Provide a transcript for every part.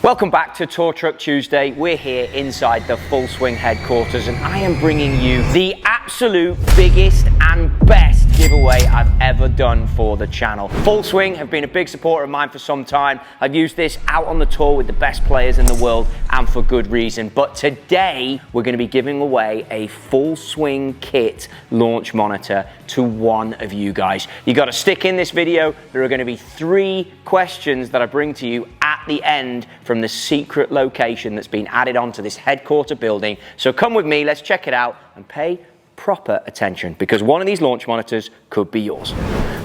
Welcome back to Tour Truck Tuesday. We're here inside the Full Swing headquarters and I am bringing you the absolute biggest and best giveaway I've ever done for the channel. Full Swing have been a big supporter of mine for some time. I've used this out on the tour with the best players in the world and for good reason. But today we're going to be giving away a Full Swing kit launch monitor to one of you guys. You got to stick in this video. There are going to be 3 questions that I bring to you at the end from the secret location that's been added onto this headquarter building. So come with me, let's check it out and pay proper attention because one of these launch monitors could be yours.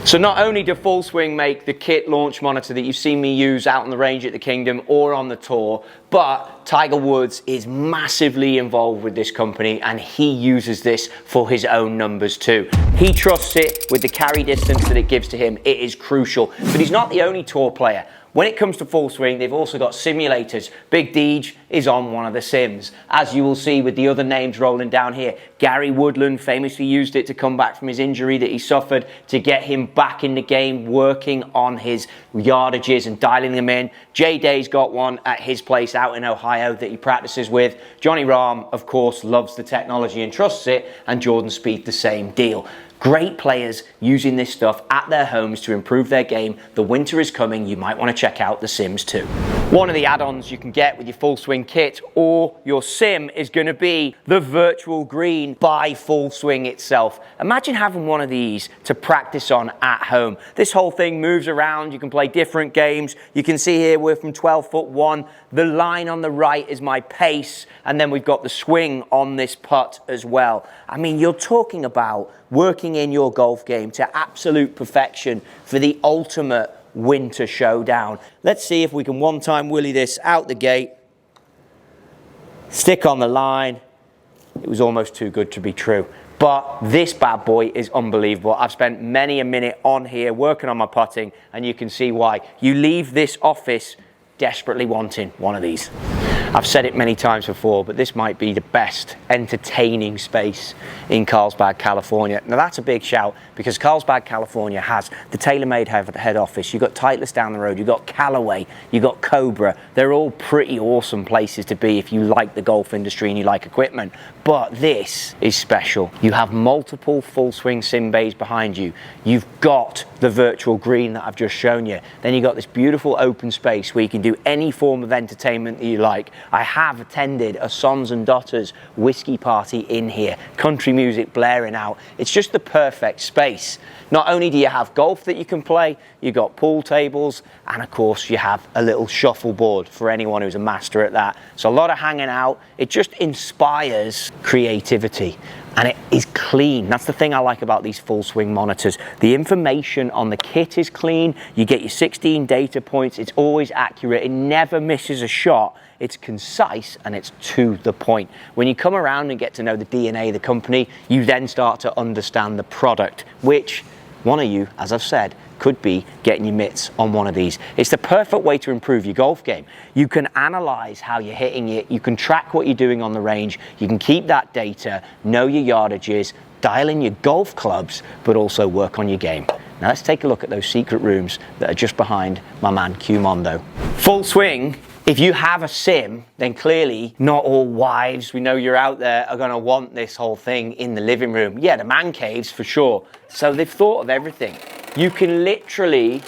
So not only do Full Swing make the kit launch monitor that you've seen me use out on the range at the Kingdom or on the tour, but Tiger Woods is massively involved with this company and he uses this for his own numbers too. He trusts it with the carry distance that it gives to him. It is crucial, but he's not the only tour player. When it comes to Full Swing, they've also got simulators. Big Deej is on one of the sims, as you will see with the other names rolling down here. Gary Woodland famously used it to come back from his injury that he suffered to get him back in the game, working on his yardages and dialing them in. Jay Day's got one at his place out in Ohio that he practices with. Johnny Rahm, of course, loves the technology and trusts it, and Jordan Spieth the same deal. Great players using this stuff at their homes to improve their game. The winter is coming. You might want to check out the Sims too. One of the add-ons you can get with your Full Swing kit or your sim is going to be the virtual green by Full Swing itself. Imagine having one of these to practice on at home. This whole thing moves around. You can play different games. You can see here we're from 12'1". The line on the right is my pace, and then we've got the swing on this putt as well. I mean, you're talking about working in your golf game to absolute perfection for the ultimate winter showdown. Let's see if we can one-time willy this out the gate. Stick on the line. It was almost too good to be true. But this bad boy is unbelievable. I've spent many a minute on here working on my putting, and you can see why. You leave this office desperately wanting one of these. I've said it many times before, but this might be the best entertaining space in Carlsbad, California. Now that's a big shout because Carlsbad, California has the TaylorMade head office. You've got Titleist down the road, you've got Callaway, you've got Cobra. They're all pretty awesome places to be if you like the golf industry and you like equipment. But this is special. You have multiple Full Swing sim bays behind you. You've got the virtual green that I've just shown you. Then you've got this beautiful open space where you can do any form of entertainment that you like. I have attended a Sons and Daughters whiskey party in here, country music blaring out. It's just the perfect space. Not only do you have golf that you can play, you've got pool tables, and of course you have a little shuffleboard for anyone who's a master at that. So a lot of hanging out. It just inspires creativity. And it is clean. That's the thing I like about these Full Swing monitors. The information on the kit is clean. You get your 16 data points. It's always accurate. It never misses a shot. It's concise and it's to the point. When you come around and get to know the DNA of the company, you then start to understand the product, which one of you, as I've said, could be getting your mitts on one of these. It's the perfect way to improve your golf game. You can analyze how you're hitting it. You can track what you're doing on the range. You can keep that data, know your yardages, dial in your golf clubs, but also work on your game. Now let's take a look at those secret rooms that are just behind my man Q Mondo. Full Swing. If you have a sim, then clearly not all wives, we know you're out there, are going to want this whole thing in the living room. Yeah, the man caves for sure. So they've thought of everything. You can literally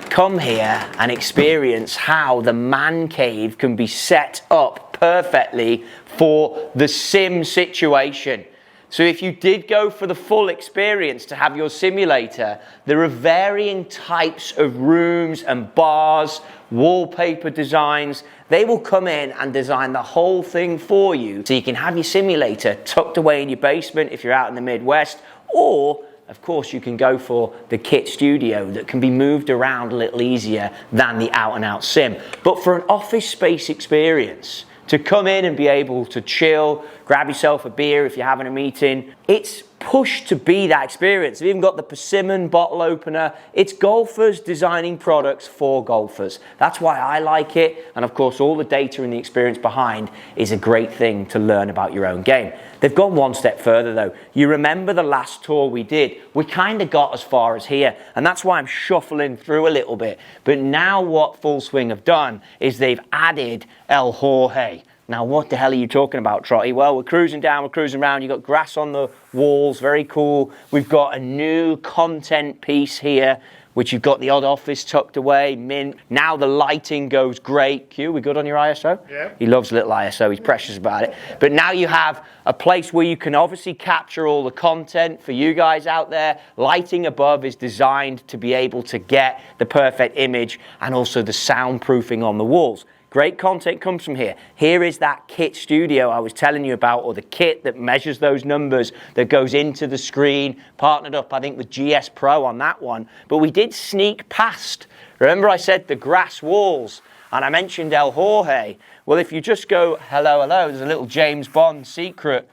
come here and experience how the man cave can be set up perfectly for the sim situation. So if you did go for the full experience to have your simulator, there are varying types of rooms and bars, wallpaper designs. They will come in and design the whole thing for you so you can have your simulator tucked away in your basement if you're out in the Midwest, or of course you can go for the kit studio that can be moved around a little easier than the out-and-out sim. But for an office space experience, to come in and be able to chill, grab yourself a beer if you're having a meeting. It's pushed to be that experience. They've even got the persimmon bottle opener. It's golfers designing products for golfers. That's why I like it. And of course, all the data and the experience behind is a great thing to learn about your own game. They've gone one step further though. You remember the last tour we did? We kind of got as far as here. And that's why I'm shuffling through a little bit. But now what Full Swing have done is they've added El Jorge. Now, what the hell are you talking about, Trotty? Well, we're cruising down, we're cruising around. You've got grass on the walls, very cool. We've got a new content piece here, which you've got the odd office tucked away, mint. Now the lighting goes great. Q, we good on your ISO? Yeah. He loves little ISO, he's precious about it. But now you have a place where you can obviously capture all the content for you guys out there. Lighting above is designed to be able to get the perfect image and also the soundproofing on the walls. Great content comes from here. Here is that kit studio I was telling you about, or the kit that measures those numbers that goes into the screen. Partnered up, I think, with GS Pro on that one. But we did sneak past. Remember I said the grass walls, and I mentioned El Jorge. Well, if you just go, hello, hello, there's a little James Bond secret.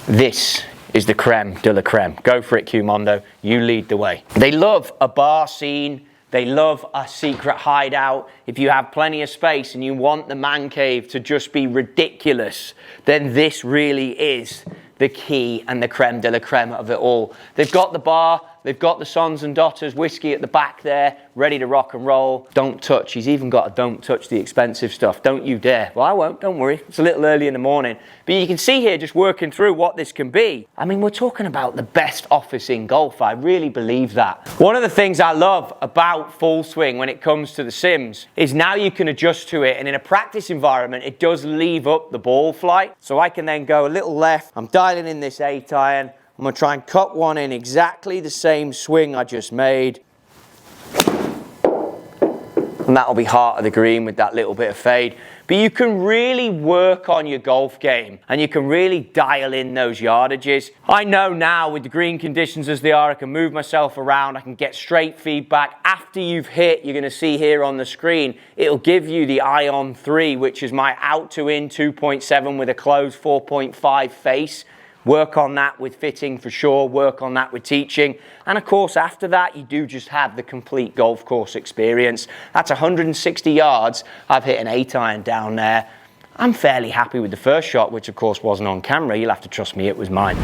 This is the creme de la creme. Go for it, Q-Mondo. You lead the way. They love a bar scene. They love a secret hideout. If you have plenty of space and you want the man cave to just be ridiculous, then this really is the key and the creme de la creme of it all. They've got the bar, they've got the Sons and Daughters whiskey at the back there, ready to rock and roll. Don't touch. He's even got a don't touch the expensive stuff. Don't you dare. Well, I won't. Don't worry. It's a little early in the morning. But you can see here, just working through what this can be. I mean, we're talking about the best office in golf. I really believe that. One of the things I love about Full Swing when it comes to the sims is now you can adjust to it. And in a practice environment, it does leave up the ball flight. So I can then go a little left. I'm dialing in this 8-iron. I'm going to try and cut one in exactly the same swing I just made. And that'll be heart of the green with that little bit of fade. But you can really work on your golf game and you can really dial in those yardages. I know now with the green conditions as they are, I can move myself around, I can get straight feedback. After you've hit, you're going to see here on the screen, it'll give you the Ion 3, which is my out to in 2.7 with a closed 4.5 face. Work on that with fitting for sure, work on that with teaching. And of course, after that, you do just have the complete golf course experience. That's 160 yards. I've hit an 8-iron down there. I'm fairly happy with the first shot, which of course wasn't on camera. You'll have to trust me, it was mine.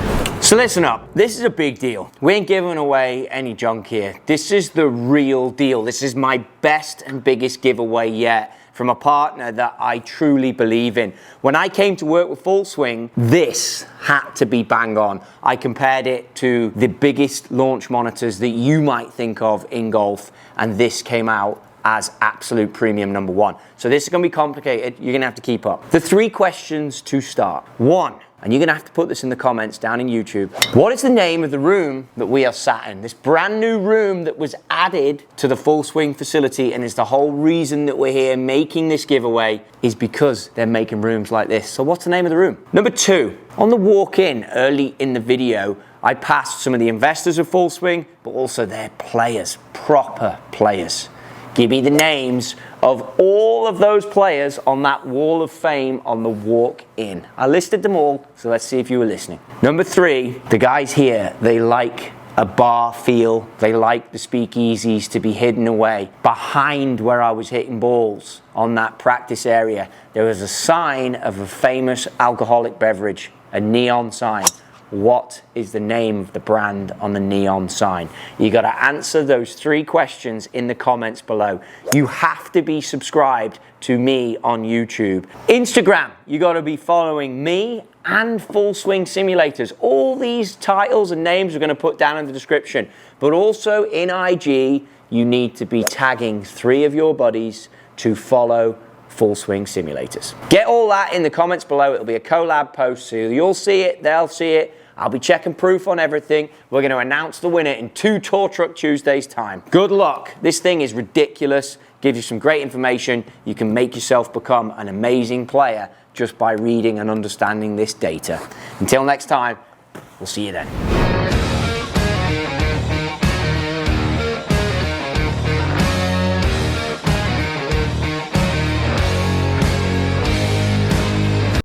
So listen up, this is a big deal. We ain't giving away any junk here. This is the real deal. This is my best and biggest giveaway yet, from a partner that I truly believe in. When I came to work with Full Swing, this had to be bang on. I compared it to the biggest launch monitors that you might think of in golf, and this came out as absolute premium number one. So this is gonna be complicated, you're gonna have to keep up. The 3 questions to start. 1, and you're gonna have to put this in the comments down in YouTube. What is the name of the room that we are sat in? This brand new room that was added to the Full Swing facility and is the whole reason that we're here making this giveaway is because they're making rooms like this. So what's the name of the room? Number 2, on the walk-in early in the video, I passed some of the investors of Full Swing, but also their players, proper players. Give me the names of all of those players on that wall of fame on the walk-in. I listed them all, so let's see if you were listening. Number 3, the guys here, they like a bar feel. They like the speakeasies to be hidden away. Behind where I was hitting balls on that practice area, there was a sign of a famous alcoholic beverage, a neon sign. What is the name of the brand on the neon sign? You got to answer those 3 questions in the comments below. You have to be subscribed to me on YouTube. Instagram, you got to be following me and Full Swing Simulators. All these titles and names we're going to put down in the description. But also in IG, you need to be tagging 3 of your buddies to follow Full Swing Simulators. Get all that in the comments below. It'll be a collab post, so you'll see it, they'll see it. I'll be checking proof on everything. We're going to announce the winner in 2 Tour Truck Tuesdays time. Good luck. This thing is ridiculous. Gives you some great information. You can make yourself become an amazing player just by reading and understanding this data. Until next time, we'll see you then.